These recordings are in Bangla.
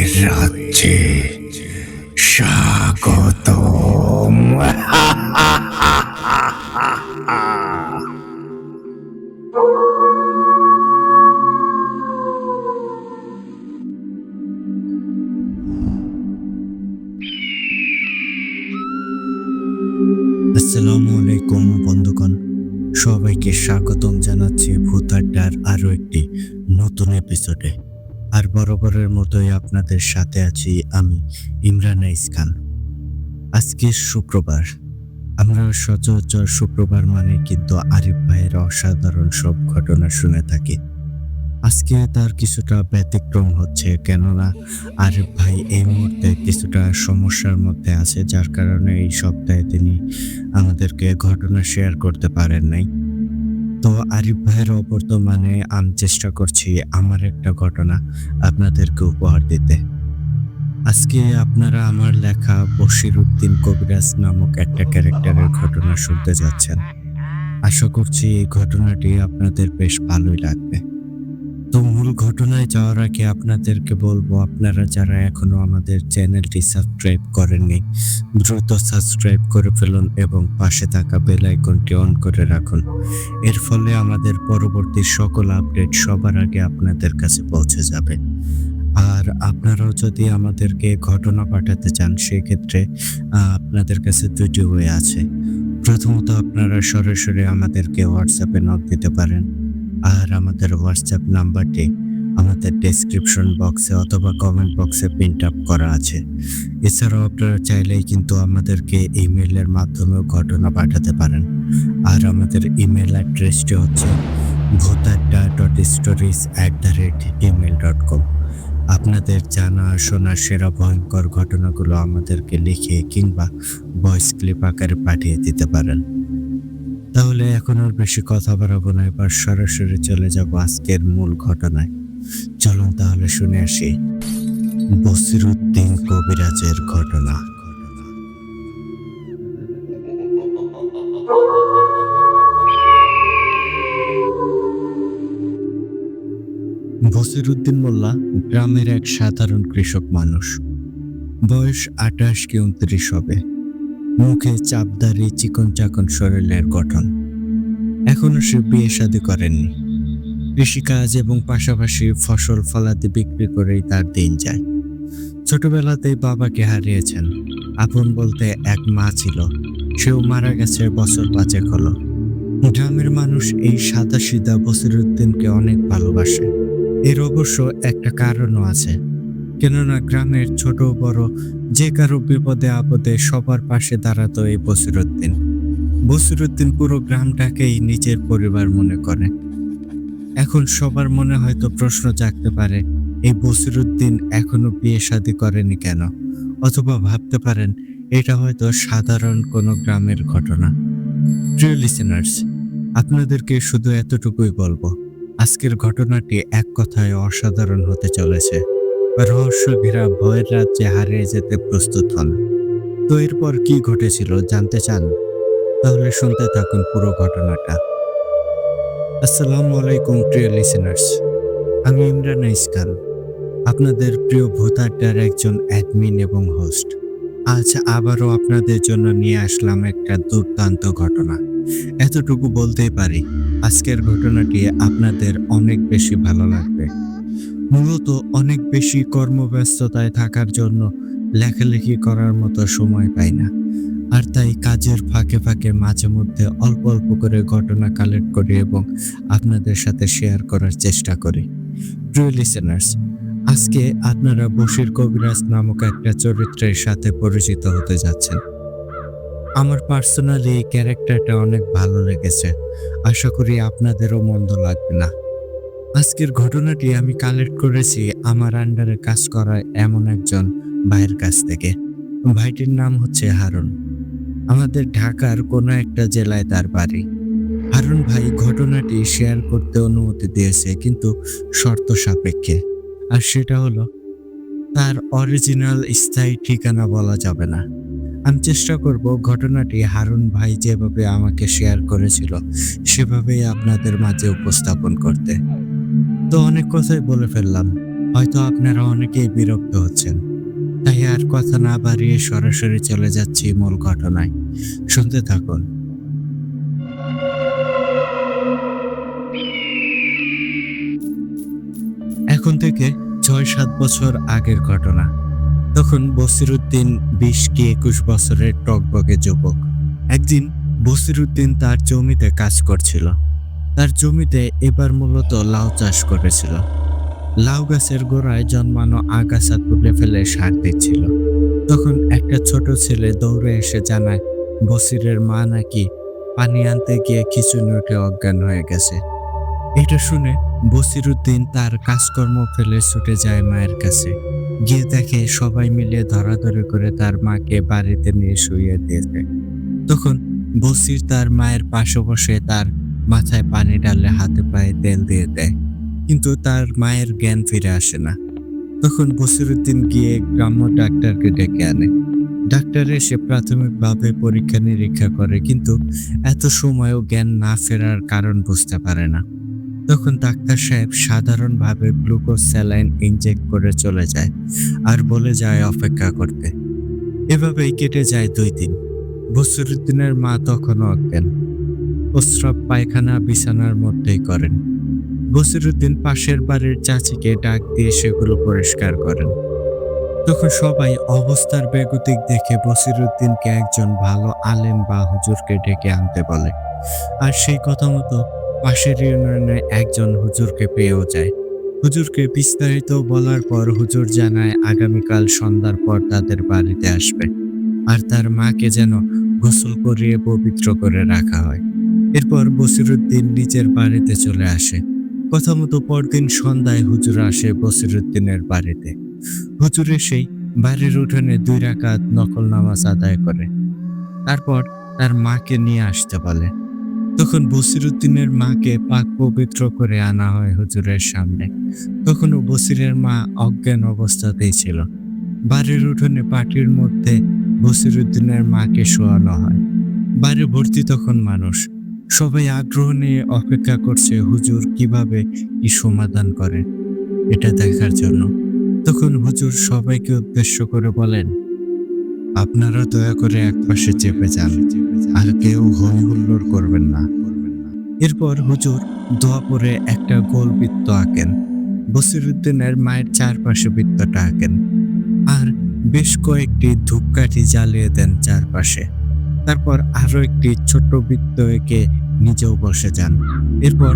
রাজ্যে স্বাগতম। আসসালামু আলাইকুম বন্ধুগণ, সবাইকে স্বাগতম জানাচ্ছি ভূত আড্ডার আরও একটি নতুন এপিসোডে। আর বরাবরের মতোই আপনাদের সাথে আছি আমি, ইমরান আইস খান। আজকে শুক্রবার। আমরা সচরাচর শুক্রবার মানে কিন্তু আরিফ ভাইয়ের অসাধারণ সব ঘটনা শুনে থাকি। আজকে তার কিছুটা ব্যতিক্রম হচ্ছে, কেননা আরিফ ভাই এই মুহূর্তে কিছুটা সমস্যার মধ্যে আছে, যার কারণে এই সপ্তাহে তিনি আমাদেরকে ঘটনা শেয়ার করতে পারেন নাই। তো আরিফ ভাইয়ের অবর্তমানে আমি চেষ্টা করছি আমার একটা ঘটনা আপনাদেরকে উপহার দিতে। আজকে আপনারা আমার লেখা বশির উদ্দিন কবিরাজ নামক একটা ক্যারেক্টারের ঘটনা শুনতে যাচ্ছেন। আশা করছি এই ঘটনাটি আপনাদের বেশ ভালোই লাগবে। তো মূল ঘটনায় যাওয়ার আগে আপনাদেরকে বলবো, আপনারা যারা এখনো আমাদের চ্যানেলটি সাবস্ক্রাইব করেননি, দ্রুত সাবস্ক্রাইব করে ফেলুন এবং পাশে থাকা বেল আইকনটি অন করে রাখুন। এর ফলে আমাদের পরবর্তী সকল আপডেট সবার আগে আপনাদের কাছে পৌঁছে যাবে। আর আপনারাও যদি আমাদেরকে ঘটনা পাঠাতে চান, সেক্ষেত্রে আপনাদের কাছে দুটি ওয়ে আছে। প্রথমত আপনারা সরাসরি আমাদেরকে হোয়াটসঅ্যাপে নক দিতে পারেন, আর আমাদের হোয়াটসঅ্যাপ নাম্বারটি আমাদের ডেসক্রিপশন বক্সে অথবা কমেন্ট বক্সে প্রিন্ট আপ করা আছে। এছাড়াও আপনারা চাইলেই কিন্তু আমাদেরকে ইমেলের মাধ্যমেও ঘটনা পাঠাতে পারেন। আর আমাদের ইমেল অ্যাড্রেসটি হচ্ছে bhutadda.stories@gmail.com। আপনাদের জানা শোনা সেরা ভয়ঙ্কর ঘটনাগুলো আমাদেরকে লিখে কিংবা ভয়েস ক্লিপ আকারে পাঠিয়ে দিতে পারেন। তাহলে এখন আর বেশি কথা বাড়াবো না, এবার সরাসরি চলে যাব আজকের মূল ঘটনায়। চলুন তাহলে শুনে আসি বশির উদ্দিন কবিরাজের ঘটনা। বশির উদ্দিন মোল্লা গ্রামের এক সাধারণ কৃষক মানুষ। বয়স 28 কি 29 হবে। মুখে চাপদারি, চিকন চাকন শরীরের গঠন। এখনো সে বিয়ে শাদী করেননি। কৃষিকাজ এবং পাশাপাশি ফসল ফলাদি বিক্রি করেই তার দিন যায়। ছোটবেলাতেই বাবাকে হারিয়েছেন। আপন বলতে এক মা ছিল, সেও মারা গেছে বছর 5 হলো। গ্রামের মানুষ এই সাদাসিধা বশির উদ্দিনকে অনেক ভালোবাসে। এর অবশ্য একটা কারণও আছে, কেননা গ্রামের ছোট বড় যে কারো বিপদে আপদে সবার পাশে দাঁড়াতো এই বশির উদ্দিন। বশির উদ্দিন পুরো গ্রামটাকেই নিজের পরিবার মনে করে। এখন সবার মনে হয়তো প্রশ্ন জাগতে পারে, এই বশির উদ্দিন এখনো বিয়ে শাদী করেনি কেন? অথবা ভাবতে পারেন এটা হয়তো সাধারণ কোনো গ্রামের ঘটনা। প্রিয় লিসেনার্স, আপনাদেরকে শুধু এতটুকুই বলবো, আজকের ঘটনাটি এক কথায় অসাধারণ হতে চলেছে। রহস্য ঘেরা ভয়ের রাজ্যে হারিয়ে যেতে প্রস্তুত হন। তো এরপর কি ঘটেছিল জানতে চান? তাহলে শুনতে থাকুন পুরো ঘটনাটা। আসসালামু আলাইকুম প্রিয় লিসেনার্স, আমি ইমরান আইস খান, আপনাদের প্রিয় ভূত আড্ডার একজন অ্যাডমিন এবং হোস্ট। আজ আবারও আপনাদের জন্য নিয়ে আসলাম একটা দুর্দান্ত ঘটনা। এতটুকু বলতেই পারি, আজকের ঘটনাটি আপনাদের অনেক বেশি ভালো লাগবে। মূলত অনেক বেশি কর্মব্যস্ততায় থাকার জন্য লেখালেখি করার মতো সময় পাই না, আর তাই কাজের ফাঁকে ফাঁকে মাঝে মধ্যে অল্প অল্প করে ঘটনা কালেক্ট করি এবং আপনাদের সাথে শেয়ার করার চেষ্টা করি। প্রিয় লিসেনার্স, আজকে আপনারা বশির কবিরাজ নামক একটা চরিত্রের সাথে পরিচিত হতে যাচ্ছেন। আমার পার্সোনালি এই ক্যারেক্টারটা অনেক ভালো লেগেছে, আশা করি আপনাদেরও মন্দ লাগবে না। আজকের ঘটনাটি আমি কালেক্ট করেছি আমার আন্ডারে কাজ করা এমন একজন ভাইয়ের কাছ থেকে। ভাইটির নাম হচ্ছে হারুন। আমাদের ঢাকার কোনো একটা জেলায় তার বাড়ি। হারুন ভাই ঘটনাটি শেয়ার করতে অনুমতি দিয়েছে, কিন্তু শর্ত সাপেক্ষে। আর সেটা হলো, তার অরিজিনাল স্থায়ী ঠিকানা বলা যাবে না। আমি চেষ্টা করব ঘটনাটি হারুন ভাই যেভাবে আমাকে শেয়ার করেছিল সেভাবেই আপনাদের মাঝে উপস্থাপন করতে। তো অনেক কথাই বলে ফেললাম, হয়তো আপনারা অনেকেই বিরক্ত হচ্ছেন, তাই আর কথা না বাড়িয়ে সরাসরি চলে যাচ্ছি মূল ঘটনায়। শুনতে থাকুন। এখন থেকে ৬-৭ বছর আগের ঘটনা। তখন বসিরউদ্দিন ২০ কি ২১ বছরের টকবকে যুবক। একদিন বসিরউদ্দিন তার জমিতে কাজ করছিল। তার জমিতে এবার মূলত লাউ চাষ করেছিল। লাউ গাছের গোড়ায় জন্মানো আগাছা তুলে ফেলে সার দিচ্ছিল। তখন একটা ছোট ছেলে দৌড়ে এসে জানায় বসিরের মা নাকি পানি আনতে গিয়ে খিঁচুনি উঠে অজ্ঞান হয়ে গেছে। এটা শুনে বসিরউদ্দিন তার কাজকর্ম ফেলে ছুটে যায় মায়ের কাছে। গিয়ে দেখে সবাই মিলে ধরাধরি করে তার মাকে বাড়িতে নিয়ে শুইয়ে দিয়েছে। তখন বসির তার মায়ের পাশে বসে তার মাথায় পানি ঢালে হাতে পায়ে তেল দিয়ে দেয়, কিন্তু তার মায়ের জ্ঞান ফিরে আসে না। তখন বসিরউদ্দিন গিয়ে গ্রাম্য ডাক্তারকে ডেকে আনে। ডাক্তার এসে প্রাথমিকভাবে পরীক্ষা নিরীক্ষা করে, কিন্তু এত সময়ও জ্ঞান না ফেরার কারণ বুঝতে পারে না। তখন ডাক্তার সাহেব সাধারণভাবে গ্লুকোজ স্যালাইন ইনজেক্ট করে চলে যায় আর বলে যায় অপেক্ষা করতে। এভাবেই কেটে যায় ২ দিন। বসিরউদ্দিনের মা তখনও অজ্ঞান। প্রস্রাব পায়খানা বিছানার মধ্যেই করেন। বসিরউদ্দিন পাশের বাড়ির চাচিকে ডাক দিয়ে সেগুলো পরিষ্কার করেন। তখন সবাই অবস্থার বেগতিক দেখে বসিরউদ্দিনকে একজন ভালো আলেম বা হুজুরকে ডেকে আনতে বলে। আর সেই কথা মতো পাশের ইউনিয়নে একজন হুজুরকে পেয়েও যায়। হুজুরকে বিস্তারিত বলার পর হুজুর জানায় আগামীকাল সন্ধ্যার পর তাদের বাড়িতে আসবে আর তার মাকে যেন গোসল করিয়ে পবিত্র করে রাখা হয়। এরপর বসিরউদ্দিন নিজের বাড়িতে চলে আসে। কথা মতো পরদিন সন্ধ্যায় হুজুর আসে বসিরউদ্দিনের বাড়িতে। হুজুর এসেই বাড়ির উঠোনে ২ রাকাত নফল নামাজ আদায় করে। তারপর তার মাকে নিয়ে আসতে বলে। তখন বসিরউদ্দিনের মাকে পাক পবিত্র করে আনা হয় হুজুরের সামনে। তখনও বসিরের মা অজ্ঞান অবস্থাতেই ছিল। বাড়ির উঠোনে পাটির মধ্যে বসিরউদ্দিনের মাকে শোয়ানো হয়। বাড়ি ভর্তি তখন মানুষ। সবাই আগ্রহ নিয়ে অপেক্ষা করছে হুজুর কিভাবে কি সমাধান করে এটা দেখার জন্য। তখন হুজুর সবাইকে উদ্দেশ্য করে বলেন, আপনারা দয়া করে একপাশে চেপে যান আর কেউ হই হুল্লোড় করবেন না। এরপর হুজুর দোয়া পড়ে একটা গোল বৃত্ত আঁকেন। বসিরউদ্দিনের মায়ের চারপাশে বৃত্তটা আঁকেন আর বেশ কয়েকটি ধূপকাঠি জ্বালিয়ে দেন চারপাশে। তারপর আরো একটি ছোট্ট বৃত্ত এঁকে নিজেও বসে যান। এরপর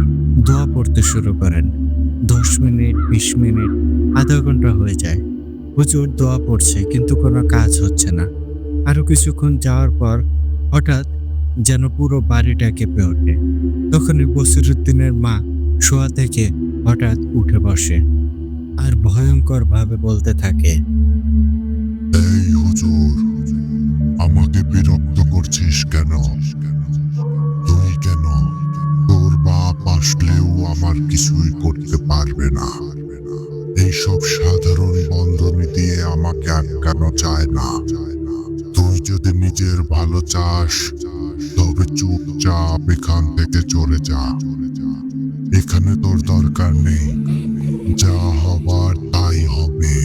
দোয়া পড়তে শুরু করেন। ১০ মিনিট, ২০ মিনিট, আধা ঘন্টা হয়ে যায়। হুজুর দোয়া পড়ছে কিন্তু কোনো কাজ হচ্ছে না। আরো কিছুক্ষণ যাওয়ার পর হঠাৎ যেন পুরো বাড়িটা কেঁপে ওঠে। তখনই বসিরউদ্দিনের মা শোয়া থেকে হঠাৎ উঠে বসে আর ভয়ঙ্কর ভাবে বলতে থাকে, এই হুজুর, আমাকে বিরক্ত করছিস কেন? তুই কেন? তোর বাপ আসলেও আমার কিছুই করতে পারবে না। এইসব সাধারণ বন্ধনী দিয়ে আমাকে আটকানো যায় না। তুই যদি নিজের ভালো চাস তবে চুপচাপ এখান থেকে চলে যা। এখানে তোর দরকার নেই। যা হবার তাই হবে।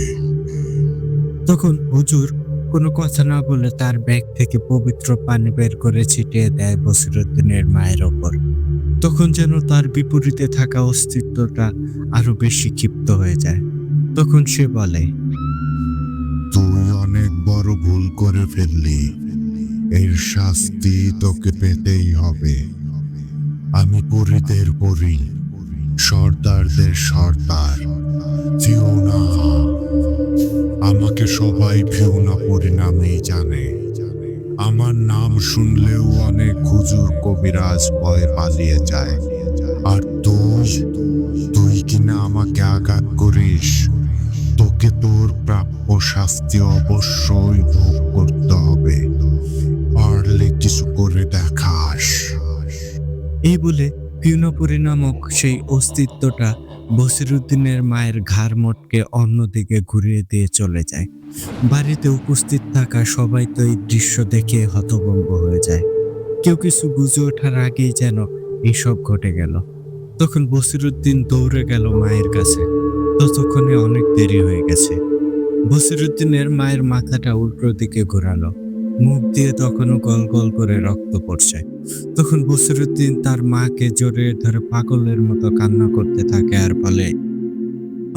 তখন হুজুর কোনো কথা না বলে তার ব্যাগ থেকে পবিত্র পানি বের করে ছিটিয়ে দেয় বসিরউদ্দিনের মায়ের ওপর। তখন যেন তার বিপরীতে থাকা অস্তিত্বটা আরো বেশি ক্ষিপ্ত হয়ে যায়। তখন সে বলে, তুই অনেক বড় ভুল করে ফেললি। এর শাস্তি তোকে পেতেই হবে। আমি পরীদের পরী, সর্দারদের সর্দার, ফিউনা। আমাকে সবাই ফিউনা পরী নামেই জানে। আমার নাম শুনলেও অনেক হুজুর কবিরাজ ভয়ে পালিয়ে যায়। আর তুই কিনা আমাকে আঘাত করিস। তোকে তোর প্রাপ্য শাস্তি অবশ্যই ভোগ করতে হবে। পারলে কিছু করে দেখাস। এই বলে ফিউনাপুরী নামক সেই অস্তিত্বটা বসিরউদ্দিনের মায়ের ঘাড় মোটকে অন্যদিকে ঘুরিয়ে দিয়ে চলে যায়। বাড়িতে উপস্থিত থাকা সবাই তো এই দৃশ্য দেখে হতভম্ব হয়ে যায়। কেউ কিছু বুঝে ওঠার আগেই যেন এইসব ঘটে গেল। তখন বসিরউদ্দিন দৌড়ে গেল মায়ের কাছে। ততক্ষণে অনেক দেরি হয়ে গেছে। বসিরউদ্দিনের মায়ের মাথাটা উল্টো দিকে ঘোরালো, মুখ দিয়ে তখনও গল গল করে রক্ত পড়ছে। তখন বসিরউদ্দিন তার মাকে জড়িয়ে ধরে পাগলের মতো কান্না করতে থাকে আর বলে,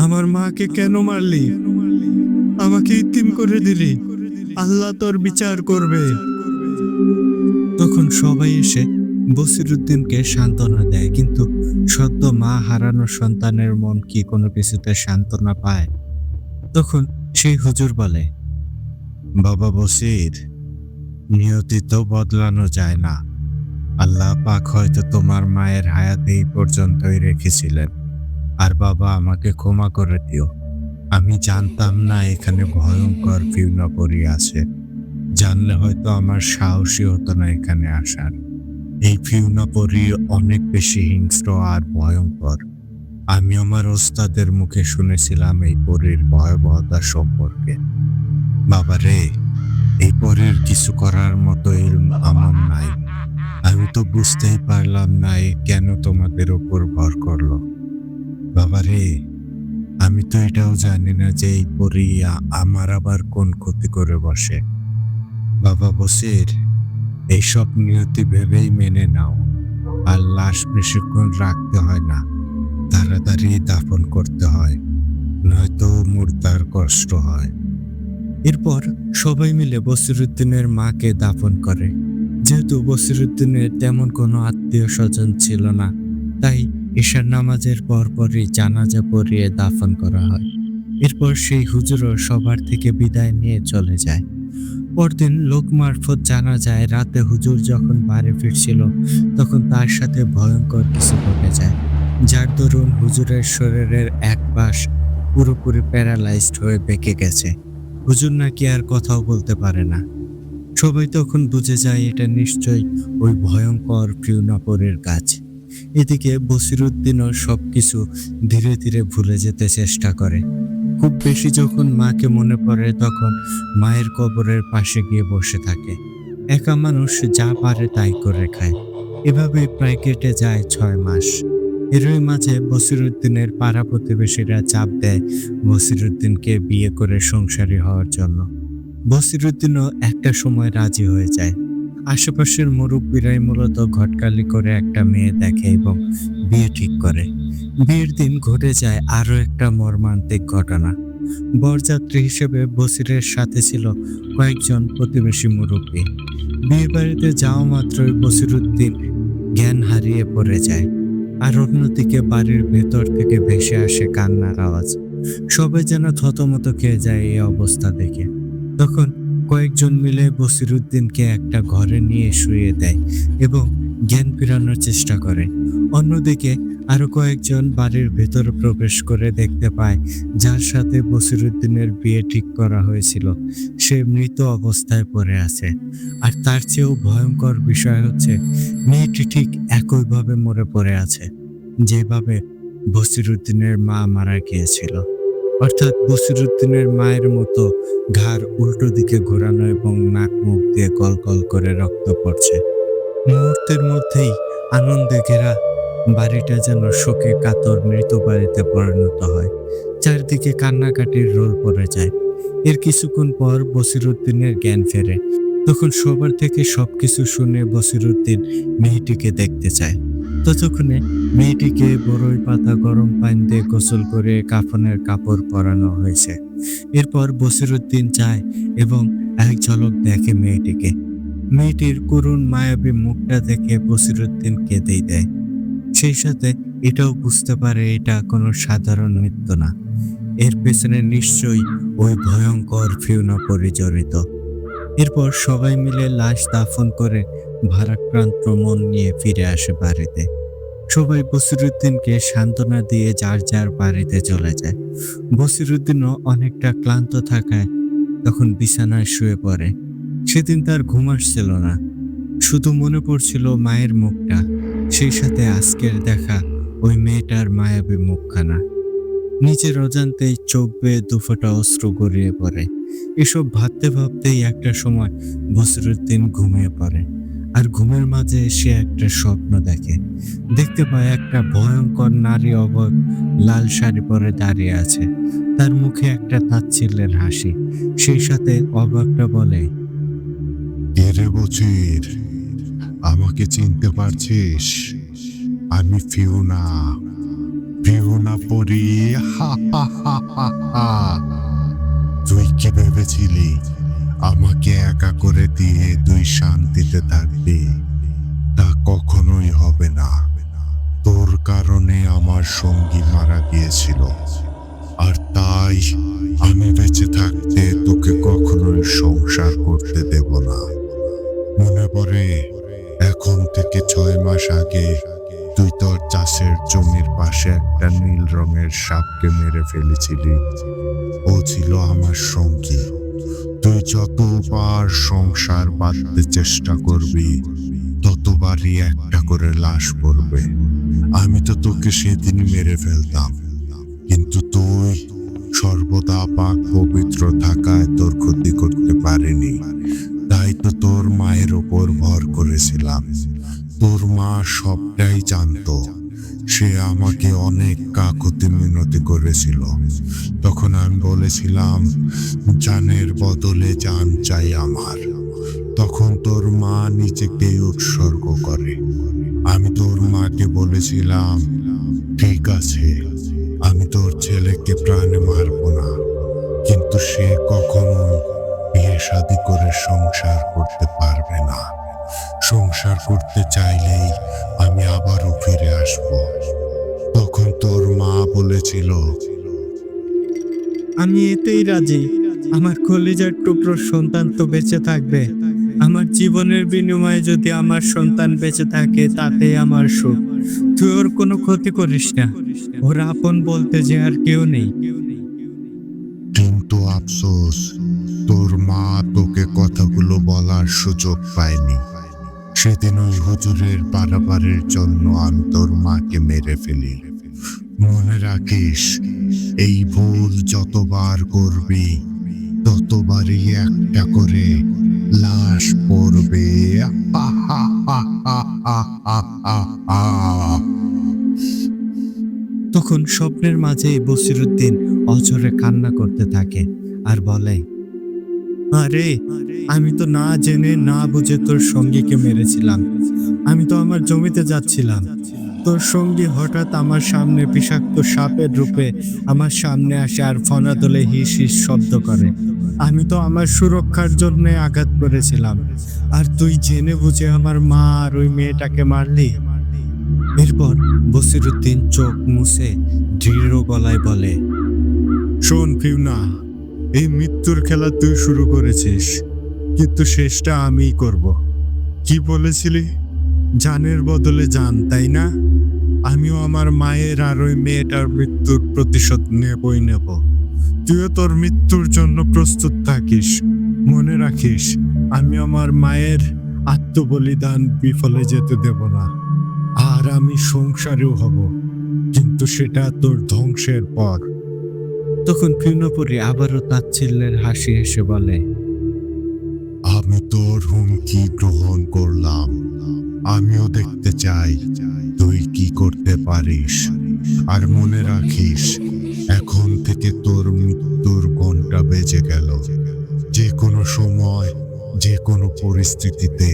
আমার মাকে কেন মারলি? আমাকে ইতিম করে দিলি। আল্লাহ তোর বিচার করবে। তখন সবাই এসে বসিরউদ্দিনকে সান্ত্বনা দেয়, কিন্তু সদ্য মা হারানো সন্তানের মন কি কোনো কিছুতে সান্ত্বনা পায়? তখন সেই হুজুর বলে, বাবা বসির, নিয়তি তো বদলানো যায় না। আল্লাহ পাক হয়তো তোমার মায়ের হায়াতে এই পর্যন্তই রেখেছিলেন। আর বাবা, আমাকে ক্ষমা করে দিও। আমি জানতাম না এখানে ভয়ঙ্কর ফিউনাপরি আছে। জানলে হয়তো আমার সাহসী হতো না এখানে আসার। এই ফিউনাপরি অনেক বেশি হিংস্র আর ভয়ঙ্কর। আমি আমার ওস্তাদের মুখে শুনেছিলাম এই পরীর ভয়াবহতা সম্পর্কে। বাবা রে, এই পরীর কিছু করার মতো ইলম আমার নাই। আমি তো বুঝতেই পারলাম না এ কেন তোমাদের উপর ভর করলো। বাবা রে, আমি তো এটাও জানি না যে এই পরী আমার আবার কোন ক্ষতি করে বসে। বাবা বসির, এইসব নিয়তি ভেবেই মেনে নাও। আর লাশ বেশিক্ষণ রাখতে হয় না, তাড়াতাড়ি দাফন করতে হয়, নয়তো মুর্দার কষ্ট হয়। এরপর সবাই মিলে বসিরউদ্দিনের মাকে দাফন করে। যেহেতু বসিরউদ্দিনের তেমন কোনো আত্মীয় স্বজন ছিল না, তাই ঈশার নামাজের পরপরই জানাজা পড়িয়ে দাফন করা হয়। এরপর সেই হুজুরও সবার থেকে বিদায় নিয়ে চলে যায়। পরদিন লোক মারফত জানা যায় রাতে হুজুর যখন বাড়ি ফিরছিল তখন তার সাথে ভয়ঙ্কর কিছু ঘটে যায়, যার দরুন হুজুরের শরীরের এক পাশ পুরোপুরি প্যারালাইজড হয়ে বেঁকে গেছে। হুজুর নাকি আর কথাও বলতে পারে না। সবাই তখন বুঝে যায় এটা নিশ্চয়ই ওই ভয়ঙ্কর ফিউনাপরের কাজ। এদিকে বসিরউদ্দিনও সবকিছু ধীরে ধীরে ভুলে যেতে চেষ্টা করে। খুব বেশি যখন মাকে মনে পড়ে তখন মায়ের কবরের পাশে গিয়ে বসে থাকে। একা মানুষ যা পারে তাই করে খায়। এভাবে প্রায় কেটে যায় 6 মাস। এরই মাঝে বসিরউদ্দিনের পাড়া প্রতিবেশীরা চাপ দেয় বসিরউদ্দিনকে বিয়ে করে সংসারী হওয়ার জন্য। বসিরউদ্দিনও একটা সময় রাজি হয়ে যায়। আশেপাশের মুরব্বীরাই মূলত ঘটকালি করে একটা মেয়ে দেখে এবং বিয়ে ঠিক করে। বিয়ের দিন ঘটে যায় আরো একটা মর্মান্তিক ঘটনা। বরযাত্রী হিসেবে বসিরের সাথে ছিল কয়েকজন প্রতিবেশী মুরব্বী। বিয়ে বাড়িতে যাওয়া মাত্রই বসিরউদ্দিন জ্ঞান হারিয়ে পড়ে যায়। আর অন্যদিকে বাড়ির ভেতর থেকে ভেসে আসে কান্নার আওয়াজ। সবাই যেন থতমত খেয়ে যায় এই অবস্থা দেখে। তখন কয়েকজন মিলে বসিরউদ্দিনকে একটা ঘরে নিয়ে শুইয়ে দেয় এবং জ্ঞান ফেরানোর চেষ্টা করে। অন্যদিকে আরো কয়েকজন বাড়ির ভেতর প্রবেশ করে দেখতে পায় যার সাথে বসিরউদ্দিনের বিয়ে ঠিক করা হয়েছিল সে মৃত অবস্থায় পড়ে আছে। আর তার চেয়েও ভয়ঙ্কর বিষয় হচ্ছে মেয়েটি ঠিক একইভাবে মরে পড়ে আছে যেভাবে বসিরউদ্দিনের মা মারা গিয়েছিল। অর্থাৎ বসিরউদ্দিনের মায়ের মতো ঘাড় উল্টো দিকে ঘোরানো এবং নাক মুখ দিয়ে কলকল করে রক্ত পড়ছে। মুহূর্তের মধ্যেই আনন্দে ঘেরা বাড়িটা যেন শোকে কাতর মৃত বাড়িতে পরিণত হয়। চারদিকে কান্নাকাটির রোল পড়ে যায়। এর কিছুক্ষণ পর বসিরউদ্দিনের জ্ঞান ফেরে। তখন সবার থেকে সবকিছু শুনে বসিরউদ্দিন মেয়েটিকে দেখতে চায়। ততক্ষণে মেয়েটিকে বড়ই পাতা গরম পানি দিয়ে গোসল করে কাফনের কাপড় পরানো হয়েছে। এরপর বসিরউদ্দিন যায় এবং এক ঝলক দেখে মেয়েটিকে। মেয়েটির করুণ মায়াবী মুখটা দেখে বসিরউদ্দিন কেঁদেই দেয়। সেই সাথে এটাও বুঝতে পারে এটা কোনো সাধারণ মৃত্যু না, এর পেছনে নিশ্চয়ই ওই ভয়ঙ্কর ফিউনাপরি জড়িত। এরপর সবাই মিলে লাশ দাফন করে ভারাক্রান্ত মন নিয়ে ফিরে আসে বাড়িতে। সবাই বসিরউদ্দিনকে সান্ত্বনা দিয়ে যার যার বাড়িতে চলে যায়। বসিরউদ্দিনও অনেকটা ক্লান্ত থাকায় তখন বিছানায় শুয়ে পড়ে। সেদিন তার ঘুম আসছিল না, শুধু মনে পড়ছিল মায়ের মুখটা, সেই সাথে আজকের দেখা ওই মেয়েটার মায়াবী মুখখানা। নিজের অজান্তেই চোখ বেয়ে দুফোঁটা অশ্রু গড়িয়ে পড়ে। এসব ভাবতে ভাবতেই একটা সময় বসিরউদ্দিন ঘুমিয়ে পড়ে। আর ঘুমের মাঝে সে একটা স্বপ্ন দেখে। দেখতে পায় একটা ভয়ঙ্কর নারী অবয়ব লাল শাড়ি পরে দাঁড়িয়ে আছে। তার মুখে একটা তাচ্ছিল্যের হাসি। সেই সাথে অবাকটা বলে, কে রে বচির, আমাকে চিনতে পারছিস? আমি ফিওনা, ফিওনা পরি। হা হা হা হা হা। তুই কি ভেবেছিলি আমাকে একা করে দিয়ে তুই শান্তিতে থাকবি? তা কখনোই হবে না। তোর কারণে আমার সঙ্গী মারা গিয়েছিল, আর তাই আমি বেঁচে থাকতে তোকে কখনোই সংসার করতে দেব না। মনে পড়ে এখন থেকে 6 মাস আগে তুই তোর চাষের জমির পাশে একটা নীল রঙের সাপকে মেরে ফেলেছিলি। ও ছিল আমার সঙ্গী। তুই যতবার সংসার বাঁধতে চেষ্টা করবি ততবারই একটা করে লাশ পড়বে। আমি তো তোকে সেদিন মেরে ফেলতাম, কিন্তু তুই সর্বদা পাক পবিত্র থাকায় তোর ক্ষতি করতে পারিনি। তাই তো তোর মায়ের ওপর ভর করেছিলাম। তোর মা সবটাই জানতো। সে আমাকে অনেক কাকুতি মিনতি করেছিল। তখন আমি বলেছিলাম, জানের বদলে জান চাই আমার। তখন তোর মা নিজেকে উৎসর্গ করে। আমি তোর মাকে বলেছিলাম, ঠিক আছে, আমি তোর ছেলেকে প্রাণে মারবো না, কিন্তু সে কখনো বিয়ে শাদী করে সংসার করতে পারবে না। সংসার করতে চাইলেই আমি আবারও ফিরে আসব। তখন তোর মা বলেছিল, আমি এতেই রাজি। আমার কলিজার টুকরো সন্তান তো বেঁচে থাকবে। আমার জীবনের বিনিময়ে যদি আমার সন্তান বেঁচে থাকে তাতেই আমার সুখ। তুই ওর কোনো ক্ষতি করিস না। ওর আপন বলতে যে আর কেউ নেই। কিন্তু আফসোস, তোর মা তোকে কথাগুলো বলার সুযোগ পায়নি। সেদিন ওই হুজুরের পারাপারের জন্য আমি তোর মাকে মেরে ফেলি। মনে রাখিস, এই ভুল যতবার করবি ততবারই একটা করে লাশ পড়বে। হা হা হা হা হা হা হা হা। তখন স্বপ্নের মাঝে বসিরউদ্দিন অঝরে কান্না করতে থাকে আর বলে, আরে আমি তো না জেনে না বুঝে তোর সঙ্গীকে মেরেছিলাম। আমি তো আমার জমিতে যাচ্ছিলাম। তোর সঙ্গী হঠাৎ আমার সামনে বিষাক্ত সাপের রূপে আমার সামনে আসে আর ফনা দলে হিস হিস শব্দ করে। আমি তো আমার সুরক্ষার জন্য আঘাত করেছিলাম, আর তুই জেনে বুঝে আমার মা আর ওই মেয়েটাকে মারলি। এরপর বসিরউদ্দিন চোখ মুছে দৃঢ় গলায় বলে, শোন ফিওনা, এই মৃত্যুর খেলা তুই শুরু করেছিস, কিন্তু শেষটা আমিই করব। কি বলেছিলি? জানের বদলে জান, তাই না? আমিও আমার মায়ের আর ওই মেয়েটার মৃত্যুর প্রতিশোধ নেবই নেব। তুইও তোর মৃত্যুর জন্য প্রস্তুত থাকিস। মনে রাখিস, আমি আমার মায়ের আত্মবলিদান বিফলে যেতে দেব না। আর আমি সংসারেও হব, কিন্তু সেটা তোর ধ্বংসের পর। তখন ফিউনাপুরি আবারও তাচ্ছিল্যের হাসি হেসে বলে, আমি তোর হুমকি গ্রহণ করলাম। আমিও দেখতে চাই তুই কি করতে পারিস। আর মনে রাখিস, এখন থেকে তোর মৃত্যুর ঘন্টা বেজে গেল। যে কোনো সময়, যে কোনো পরিস্থিতিতে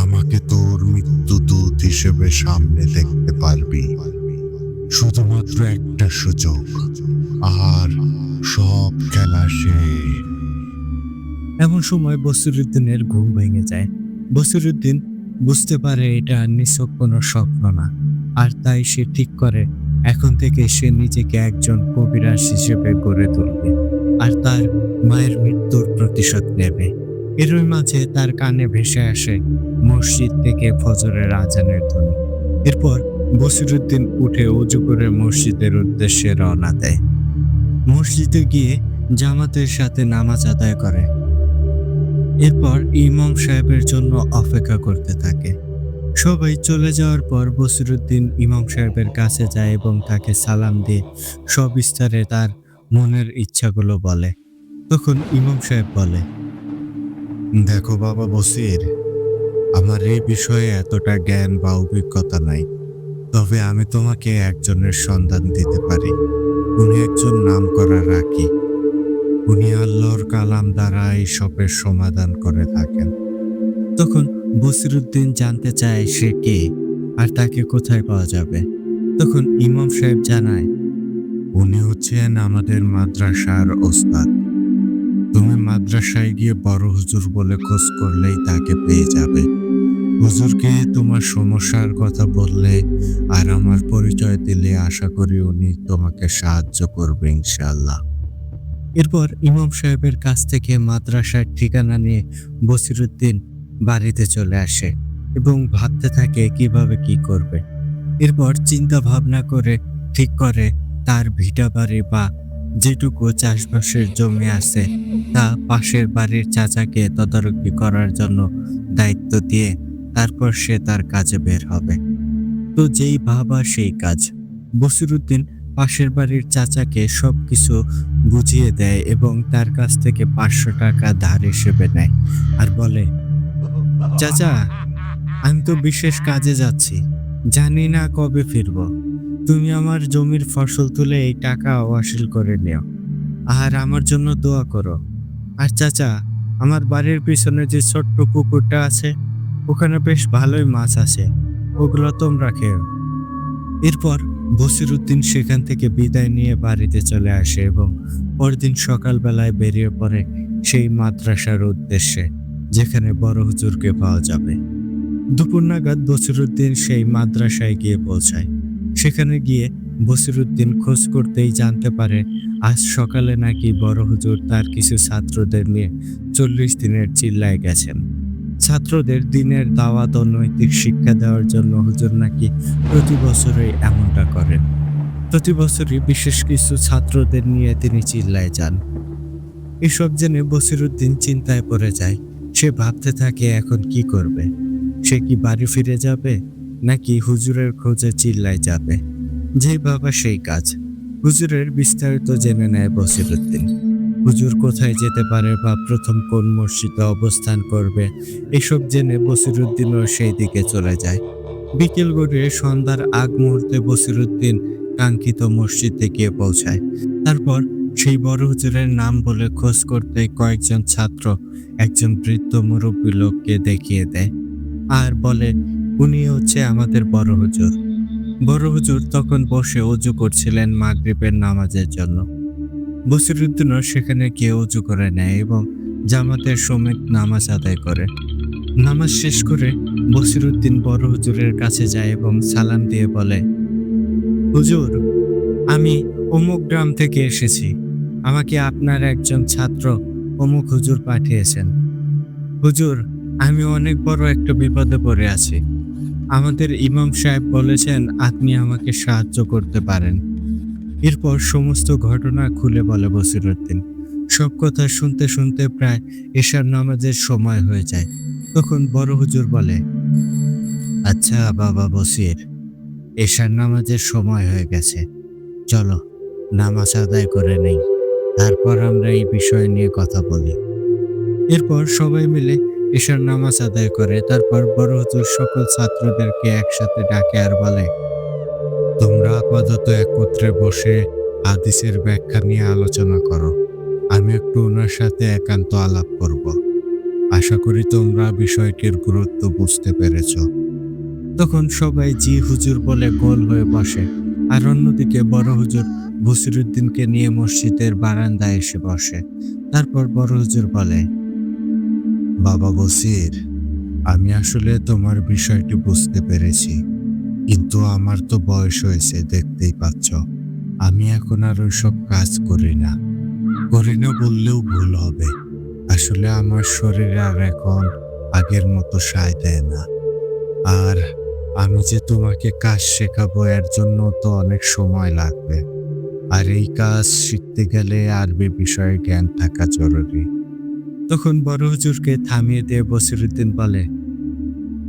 আমাকে তোর মৃত্যুদূত হিসেবে সামনে দেখতে পারবি। শুধুমাত্র একটা সুযোগ, আর সব খেলা শেষ। এমন সময় বসিরউদ্দিনের ঘুম ভেঙে যায়। বসিরউদ্দিন বুঝতে পারে এটা নিছক কোনো স্বপ্ন না, আর তাই সে ঠিক করে এখন থেকে সে নিজেকে একজন কবিরাজ হিসেবে গড়ে তুলবে আর তার মায়ের মৃত্যুর প্রতিশোধ নেবে। এরই মাঝে তার কানে ভেসে আসে মসজিদ থেকে ফজরের আজানের ধ্বনি। এরপর বসিরউদ্দিন উঠে অজু করে মসজিদের উদ্দেশ্যে রওনা দেয়। মসজিদে গিয়ে জামাতের সাথে নামাজ আদায় করে। এরপর ইমাম সাহেবের জন্য অপেক্ষা করতে থাকে। সবাই চলে যাওয়ার পর বসিরউদ্দিন ইমাম সাহেবের কাছে যায় এবং তাকে সালাম দিয়ে সবিস্তারে তার মনের ইচ্ছাগুলো বলে। তখন ইমাম সাহেব বলে, দেখো বাবা বসির, আমার এই বিষয়ে এতটা জ্ঞান বা অভিজ্ঞতা নাই, তবে আমি তোমাকে একজনের সন্ধান দিতে পারি। উনি একজন নামকরা রাখী। উনি আল্লাহর কালাম দ্বারা এইসবের সমাধান করে থাকেন। তখন বসিরুদ্দিন জানতে চায় সে কে আর তাকে কোথায় পাওয়া যাবে। তখন ইমাম সাহেব জানায়, উনি হচ্ছেন আমাদের মাদ্রাসার ওস্তাদ। তুমি মাদ্রাসায় গিয়ে বড় হুজুর বলে খোঁজ করলেই তাকে পেয়ে যাবে। হুজুরকে তোমার সমস্যার কথা বললে আর আমার পরিচয় দিলে আশা করি উনি তোমাকে সাহায্য করবে ইনশাআল্লাহ। এরপর ইমাম সাহেবের কাছ থেকে মাদ্রাসার ঠিকানা নিয়ে বসিরুদ্দিন বাড়িতে চলে আসে এবং ভাবতে থাকে কিভাবে কি করবে। এরপর চিন্তা ভাবনা করে ঠিক করে তার ভিটা বাড়ি বা যেটুকু চাষবাসের জমি আছে তা পাশের বাড়ির চাচাকে তদারকি করার জন্য দায়িত্ব দিয়ে তারপর সে তার কাজে বের হবে। তো যেই ভাবা সেই কাজ। বসিরুদ্দিন পাশের বাড়ির চাচাকে সবকিছু বুঝিয়ে দেয় এবং তার কাছ থেকে 500 টাকা ধার হিসেবে নেয় আর বলে, চাচা, আমি তো বিশেষ কাজে যাচ্ছি, জানি না কবে ফিরবো। তুমি আমার জমির ফসল তুলে এই টাকা ওয়াসিল করে নিও আর আমার জন্য দোয়া করো। আর চাচা, আমার বাড়ির পিছনে যে ছোট্ট পুকুরটা আছে ওখানে বেশ ভালোই মাছ আছে, ওগুলো তোমরা খেও। এরপর বসিরুদ্দিন সেখান থেকে বিদায় নিয়ে বাড়িতে চলে আসে এবং পরদিন সকালবেলায় বেরিয়ে পড়ে সেই মাদ্রাসার উদ্দেশ্যে যেখানে বড় হুজুরকে পাওয়া যাবে। দুপুর নাগাদ বসিরুদ্দিন সেই মাদ্রাসায় গিয়ে পৌঁছায়। সেখানে গিয়ে বসিরুদ্দিন খোঁজ করতেই জানতে পারে আজ সকালে নাকি বড় হুজুর তার কিছু ছাত্রদের নিয়ে 40 দিনের চিল্লায় গেছেন। ছাত্রদের দিনের দাওয়াত ও নৈতিক শিক্ষা দেওয়ার জন্য হুজুর নাকি প্রতি বছরই এমনটা করেন। প্রতি বছরই বিশেষ কিছু ছাত্রদের নিয়ে তিনি চিল্লায় যান। এসব জেনে বসিরুদ্দিন চিন্তায় পড়ে যায়। সে ভাবতে থাকে এখন কি করবে। সে কি বাড়ি ফিরে যাবে নাকি হুজুরের খোঁজে চিল্লায় যাবে। যেই ভাবা সেই কাজ। হুজুরের বিস্তারিত জেনে নেয় বসিরুদ্দিন। হুজুর কোথায় যেতে পারে বা প্রথম কোন মসজিদে অবস্থান করবে এসব জেনে বসিরুদ্দিনও সেই দিকে চলে যায়। বিকেল গড়িয়ে সন্ধ্যার আগ মুহূর্তে বসিরুদ্দিন কাঙ্ক্ষিত মসজিদে গিয়ে পৌঁছায়। তারপর সেই বড় হুজুরের নাম বলে খোঁজ করতে কয়েকজন ছাত্র একজন বৃদ্ধ মুরব্বী লোককে দেখিয়ে দেয় আর বলে, উনি হচ্ছে আমাদের বড় হুজুর। বড় হুজুর তখন বসে অজু করছিলেন মাগরিবের নামাজের জন্য। বসিরুদ্দিনও সেখানে গিয়ে অজু করে নেয় এবং জামাতের সমেত নামাজ আদায় করে। নামাজ শেষ করে বসিরুদ্দিন বড় হুজুরের কাছে যায় এবং সালাম দিয়ে বলে, হুজুর, আমি অমুক গ্রাম থেকে এসেছি। আমাকে আপনার একজন ছাত্র অমুক হুজুর পাঠিয়েছেন। হুজুর, আমি অনেক বড় একটা বিপদে পড়ে আছি। আমাদের ইমাম সাহেব বলেছেন আপনি আমাকে সাহায্য করতে পারেন। এরপর সমস্ত ঘটনা খুলে বলে বসিরুদ্দিন। সব কথা শুনতে শুনতে প্রায় এশার নামাজের সময় হয়ে যায়। তখন বড় হুজুর বলে, আচ্ছা বাবা বসির, এশার নামাজের সময় হয়ে গেছে, চলো নামাজ আদায় করে নেই, তারপর আমরা এই বিষয় নিয়ে কথা বলি। এরপর সবাই মিলে এশার নামাজ আদায় করে। তারপর বড় হুজুর সকল ছাত্রদেরকে একসাথে ডাকে আর বলে, তোমরা আপাতত একত্রে বসে হাদিসের ব্যাখ্যা নিয়ে আলোচনা করো। আমি একটু ওনার সাথে একান্ত আলাপ করব। আশা করি তোমরা বিষয়টির গুরুত্ব বুঝতে পেরেছ। তখন সবাই জি হুজুর বলে গোল হয়ে বসে আর অন্যদিকে বড় হুজুর বসিরুদ্দিনকে নিয়ে মসজিদের বারান্দায় এসে বসে। তারপর বড় হুজুর বলে, বাবা বসির, আমি আসলে তোমার বিষয়টি বুঝতে পেরেছি, কিন্তু আমার তো বয়স হয়েছে, দেখতেই পাচ্ছ। আমি এখন আর ওইসব কাজ করি না বললেও ভুল হবে। আসলে আমার শরীর আর এখন আগের মতো সায় দেয় না। আর আমি যে তোমাকে কাজ শেখাবো এর জন্য তো অনেক সময় লাগবে, আর এই কাজ শিখতে গেলে আরবি বিষয়ে জ্ঞান থাকা জরুরি। তখন বড় হুজুরকে থামিয়ে দিয়ে বসিরুদ্দিন বলে,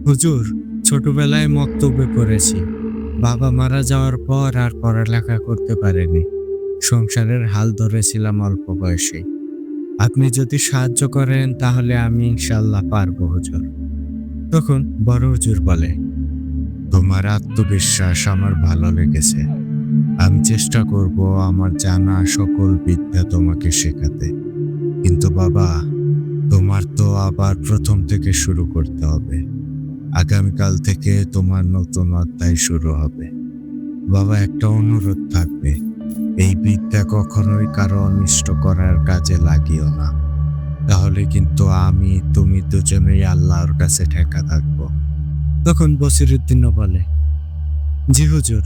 হুজুর, ছোটবেলায় মক্তবে পড়েছি। বাবা মারা যাওয়ার পর আর পড়ালেখা করতে পারিনি। সংসারের হাল ধরেছিলাম অল্প বয়সে। আপনি যদি সাহায্য করেন তাহলে আমি ইনশাল্লাহ পারবো হুজুর। তখন বড় হুজুর বলে, তোমার আত্মবিশ্বাস আমার ভালো লেগেছে। আমি চেষ্টা করব আমার জানা সকল বিদ্যা তোমাকে শেখাতে। কিন্তু বাবা, তোমার তো আবার প্রথম থেকে শুরু করতে হবে। আগামীকাল থেকে তোমার নতুন অধ্যায় শুরু হবে। বাবা, একটা অনুরোধ থাকবে, এই বিদ্যা কখনোই কারো অনিষ্ট করার কাজে লাগিও না। তাহলে কিন্তু আমি তুমি দুজনেই আল্লাহর কাছে ঠেকা থাকবো। তখন বসিরউদ্দিনও বলে, জি হুজুর,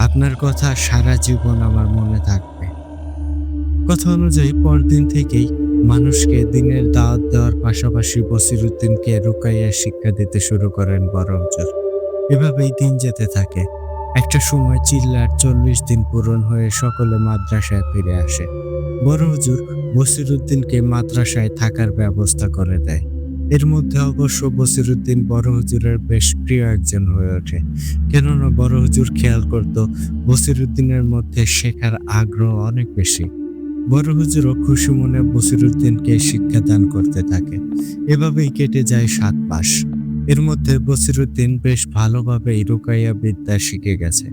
আপনার কথা সারা জীবন আমার মনে থাকবে। কথা অনুযায়ী পরদিন থেকেই মানুষকে দিনের দাওয়াত দেওয়ার পাশাপাশি বসিরউদ্দিনকে রুকাইয়া শিক্ষা দিতে শুরু করেন বড় হুজুর। এভাবেই দিন যেতে থাকে। একটা সময় চিল্লার 40 দিন পূরণ হয়ে সকলে মাদ্রাসায় ফিরে আসে। বড় হুজুর বসিরউদ্দিনকে মাদ্রাসায় থাকার ব্যবস্থা করে দেয়। এর মধ্যে অবশ্য বসিরউদ্দিন বড় হুজুরের বেশ প্রিয় একজন হয়ে ওঠে। কেননা বড় হুজুর খেয়াল করত বসিরউদ্দিনের মধ্যে শেখার আগ্রহ অনেক বেশি। বড় হুজুরও খুশি মনে বসিরউদ্দিনকে শিক্ষাদান করতে থাকে। এভাবেই কেটে যায় 7 মাস। এর মধ্যে বসিরউদ্দিন বেশ ভালোভাবেই রুকাইয়া বিদ্যা শিখে গেছে।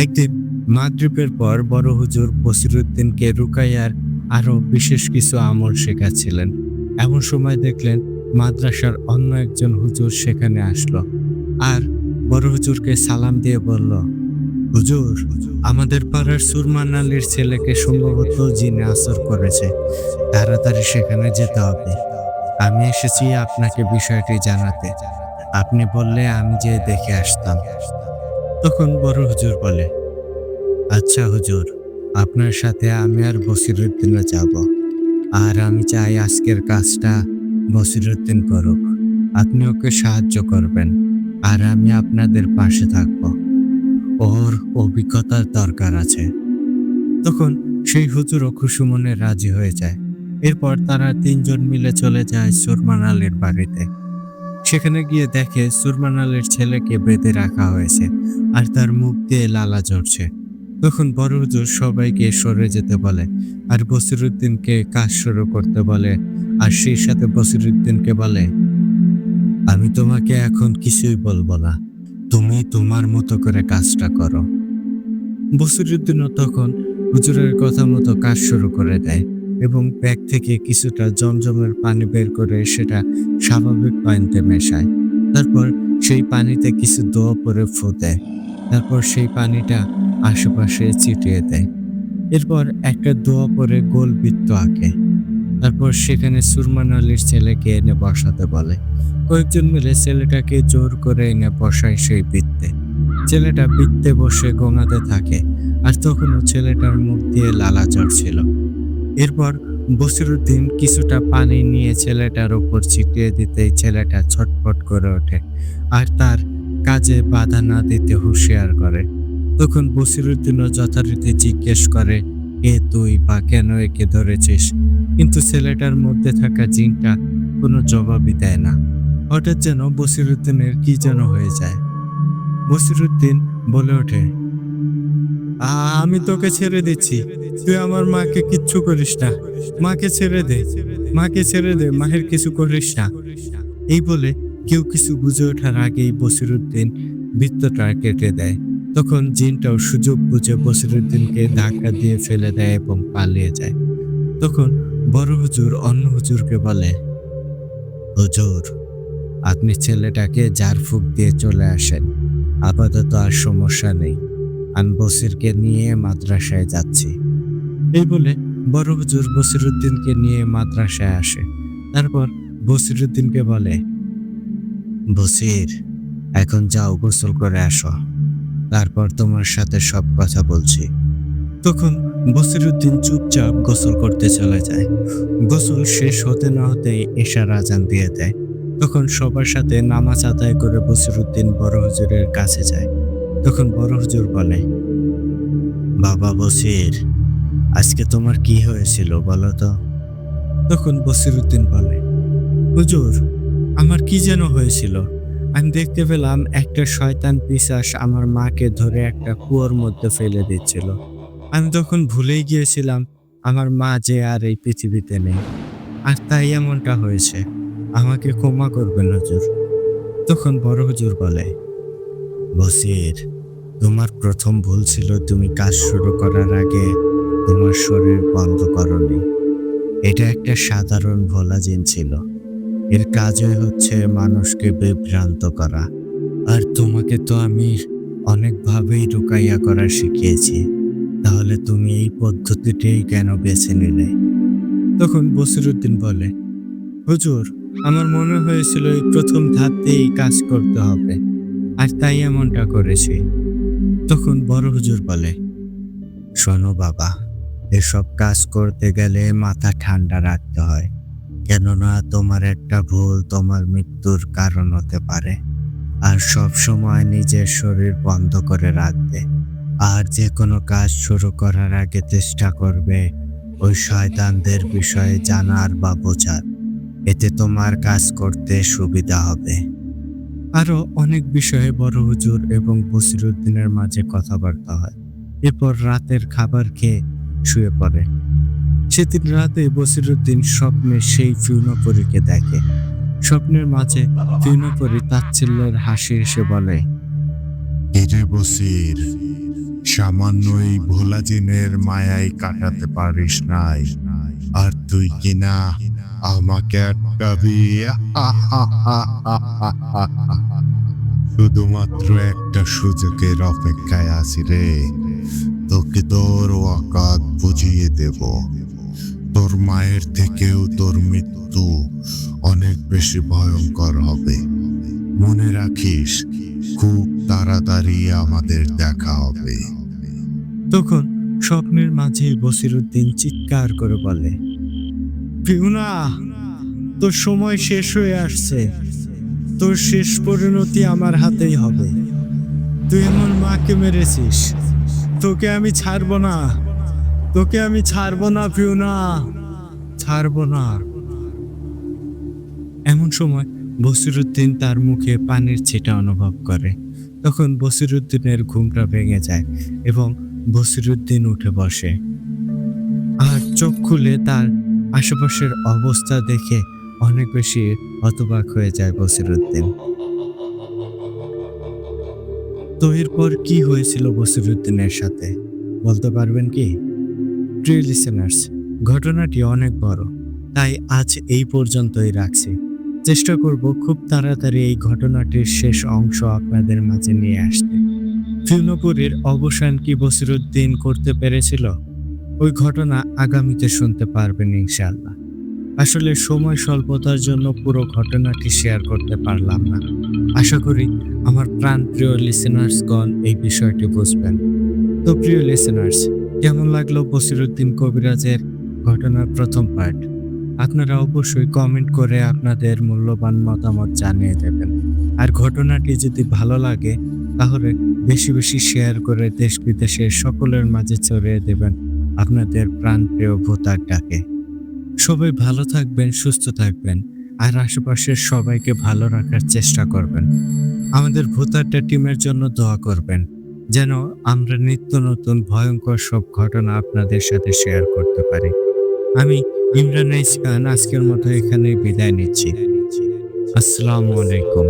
একদিন মাগরিবের পর বড় হুজুর বসিরউদ্দিনকে রুকাইয়ার আরো বিশেষ কিছু আমল শেখাচ্ছিলেন। এমন সময় দেখলেন মাদ্রাসার অন্য একজন হুজুর সেখানে আসলো আর বড় হুজুরকে সালাম দিয়ে বলল, হুজুর, আমাদের পাড়ার সুরমান আলীর ছেলেকে সম্ভবত জিনে আসর করেছে। তাড়াতাড়ি সেখানে যেতে হবে। আমি এসেছি আপনাকে বিষয়টি জানাতে। আপনি বললে আমি যেয়ে দেখে আসতাম। তখন বড় হুজুর বলে, আচ্ছা হুজুর, আপনার সাথে আমি আর বসিরউদ্দিনও যাব। আর আমি চাই আজকের কাজটা বসিরউদ্দিন করুক। আপনি ওকে সাহায্য করবেন আর আমি আপনাদের পাশে থাকব। ওর অভিজ্ঞতার দরকার আছে। তখন সেই হুজুরও খুশি মনে রাজি হয়ে যায়। এরপর তারা 3 জন মিলে চলে যায় সুরমান আলীর বাড়িতে। সেখানে গিয়ে দেখে সুরমান আলীর ছেলেকে বেঁধে রাখা হয়েছে আর তার মুখ দিয়ে লালা ঝরছে। তখন বড় হুজুর সবাইকে সরে যেতে বলে আর বসিরউদ্দিনকে কাজ শুরু করতে বলে। আর সেই সাথে বসিরউদ্দিনকে বলে, আমি তোমাকে এখন কিছুই বলবো না, তুমি তোমার মতো করে কাজটা করো। বসিরউদ্দিনও তখন হুজুরের কথা মতো কাজ শুরু করে দেয় এবং ব্যাগ থেকে কিছুটা জমজমের পানি বের করে সেটা স্বাভাবিক পানিতে মেশায়। তারপর সেই পানিতে কিছু দোয়া পরে ফু দেয়। তারপর সেই পানিটা আশেপাশে ছিটিয়ে দেয়। এরপর একটা দোয়া পরে গোল বৃত্ত আঁকে। তারপর সেখানে সুরমান আলীর ছেলেকে এনে বসাতে বলে। কয়েকজন মিলে ছেলেটাকে জোর করে এনে বসায় সেই বৃত্তে। ছেলেটা বৃত্তে বসে গোঙাতে থাকে আর তখনও ছেলেটার মুখ দিয়ে লালা ঝরছিল। এরপর বসিরউদ্দিন কিছুটা পানি নিয়ে ছেলেটার উপর ছিটিয়ে দিতেই ছেলেটা ছটফট করে ওঠে আর তার কাজে বাধা না দিতে হুঁশিয়ার করে। তখন বসিরউদ্দিনও যথারীতি জিজ্ঞেস করে, কে তুই বা কেন একে ধরেছিস? কিন্তু ছেলেটার মধ্যে থাকা জিনটা কোনো জবাবই দেয় না। হঠাৎ যেন বসিরউদ্দিনের কি যেন হয়ে যায়। বসিরউদ্দিন বলে ওঠে, আমি তোকে ছেড়ে দিচ্ছি। তুই আমার মাকে কিচ্ছু করিস না। মাকে ছেড়ে দে, মাকে ছেড়ে দে, মায়ের কিছু করিস না। এই বলে কেউ কিছু বুঝে ওঠার আগেই বসিরউদ্দিন বৃত্তটা কেটে দেয়। তখন জিনটাও সুযোগ বুঝে বসিরউদ্দিনকে ধাক্কা দিয়ে ফেলে দেয় এবং পালিয়ে যায়। তখন বড় হুজুর অন্য হুজুরকে বলে, হুজুর, আপনি ছেলেটাকে ঝাড়ফুঁক দিয়ে চলে আসেন। আপাতত আর সমস্যা নেই। আমি বসিরকে নিয়ে মাদ্রাসায় যাচ্ছি। এই বলে বড় হুজুর বসিরউদ্দিনকে নিয়ে মাদ্রাসায় আসে। তারপর বসিরউদ্দিনকে বলে, বসির, এখন যাও গোসল করে আসো। তারপর তোমার সাথে সব কথা বলছি। তখন বসিরউদ্দিন চুপচাপ গোসল করতে চলে যায়। গোসল শেষ হতে না হতেই এশার আজান দিয়ে দেয়। তখন সবার সাথে নামাজ আদায় করে বসিরউদ্দিন বড় হুজুরের কাছে যায়। তখন বড় হুজুর বলে, বাবা বসির, আজকে তোমার কি হয়েছিল বলো তো? তখন বসিরউদ্দিন বলে, হুজুর, আমার কি যেন হয়েছিল। আমি দেখতে পেলাম একটা শয়তান পিশাচ আমার মাকে ধরে একটা কুয়োর মধ্যে ফেলে দিচ্ছিল। আমি তখন ভুলেই গিয়েছিলাম আমার মা যে আর এই পৃথিবীতে নেই। আর তাই এমনটা হয়েছে। আমাকে ক্ষমা করবেন হুজুর। তখন বড় হুজুর বলে, বসির, তোমার প্রথম ভুল ছিল তুমি কাজ শুরু করার আগে তোমার শরীর বন্ধ করনি। এটা একটা সাধারণ ভোলাজিন ছিল। এর কাজই হচ্ছে মানুষকে বিভ্রান্ত করা। আর তোমাকে তো আমি অনেকভাবেই রুকাইয়া করা শিখিয়েছি, তাহলে তুমি এই পদ্ধতিটাই কেন বেছে নিলে? তখন বসিরউদ্দিন বলে, হুজুর, আমার মনে হয়েছিল এই প্রথম ধাপ দিয়েই কাজ করতে হবে, আর তাই এমনটা করেছি। তখন বড় হুজুর বলে, শোনো বাবা, এসব কাজ করতে গেলে মাথা ঠান্ডা রাখতে হয়, কেননা তোমার একটা ভুল তোমার মৃত্যুর কারণ হতে পারে। আর সব সময় নিজের শরীর বন্ধ করে রাখবে। আর যে কোনো কাজ শুরু করার আগে চেষ্টা করবে ওই শয়তানদের বিষয়ে জানার বা বোঝার। এতে তোমার কাজ করতে সুবিধা হবে। আরো অনেক বিষয়ে বড় হুজুর এবং বসিরউদ্দিনের মাঝে কথাবার্তা হয়। এরপর রাতের খাবার খেয়ে শুয়ে পড়ে। সেদিন রাতে বসিরউদ্দিন স্বপ্নে সেই ফিউনাপরীকে দেখে। স্বপ্নের মাঝে ফিউনাপরী তাচ্ছিল্যের হাসি এসে বলে, কিরে বসির, সামান্য এই ভোলা জিনের মায়ায় কাটাতে পারিস নাই, আর তুই কিনা আমাকে আটকাবি? শুধুমাত্র একটা সুযোগের অপেক্ষায় আছি রে। তোকে তোর ওয়াকাত বুঝিয়ে দেব। তোর মায়ের থেকেও তোর মৃত্যু অনেক বেশি ভয়ঙ্কর হবে। মনে রাখিস, খুব তাড়াতাড়ি আমাদের দেখা হবে। তখন স্বপ্নের মাঝে বসিরউদ্দিন চিৎকার করে বলে, ফিউনা, তোর সময় শেষ হয়ে আসছে। তোর শেষ পরিণতি আমার হাতেই হবে। তুই আমার মাকে মেরেছিস। তোকে আমি ছাড়বো না। তোকে আমি ছাড়বো না ফিউনা, ছাড়বো না। এমন সময় বসিরউদ্দিন তার মুখে পানির ছিটা অনুভব করে। তখন বসিরউদ্দিনের ঘুমটা ভেঙে যায় এবং বসিরউদ্দিন উঠে বসে। আর চোখ খুলে তার আশেপাশের অবস্থা দেখে অনেক বেশি হতবাক হয়ে যায় বসিরউদ্দিন। তো এরপর কি হয়েছিল বসিরউদ্দিনের সাথে বলতে পারবেন কি? প্রিয় লিসেনার্স, ঘটনাটি অনেক বড়, তাই আজ এই পর্যন্তই রাখছি। চেষ্টা করব খুব তাড়াতাড়ি এই ঘটনাটির শেষ অংশ আপনাদের মাঝে নিয়ে আসতে। ফিউনাপুরীর অবসান কি বসিরউদ্দিন করতে পেরেছিল? ওই ঘটনা আগামীতে শুনতে পারবেন ইনশাআল্লাহ। আসলে সময় স্বল্পতার জন্য পুরো ঘটনাটি শেয়ার করতে পারলাম না। আশা করি আমার প্রাণপ্রিয় লিসেনার্সগণ এই বিষয়টি বুঝবেন। তো প্রিয় লিসেনার্স, কেমন লাগলো বসিরউদ্দিন কবিরাজের ঘটনার প্রথম পার্ট? আপনারা অবশ্যই কমেন্ট করে আপনাদের মূল্যবান মতামত জানিয়ে দেবেন। আর ঘটনাটি যদি ভালো লাগে তাহলে বেশি বেশি শেয়ার করে দেশ বিদেশের সকলের মাঝে ছড়িয়ে দেবেন আপনাদের প্রাণপ্রিয় ভূতার ডাকে। সবাই ভালো থাকবেন, সুস্থ থাকবেন, আর আশেপাশের সবাইকে ভালো রাখার চেষ্টা করবেন। আমাদের ভূতারটা টিমের জন্য দোয়া করবেন, যেন আমরা নিত্য নতুন ভয়ঙ্কর সব ঘটনা আপনাদের সাথে শেয়ার করতে পারি। আমি ইমরান আইস খান আজকের মতো এখানেই বিদায় নিচ্ছি। আসসালামু আলাইকুম।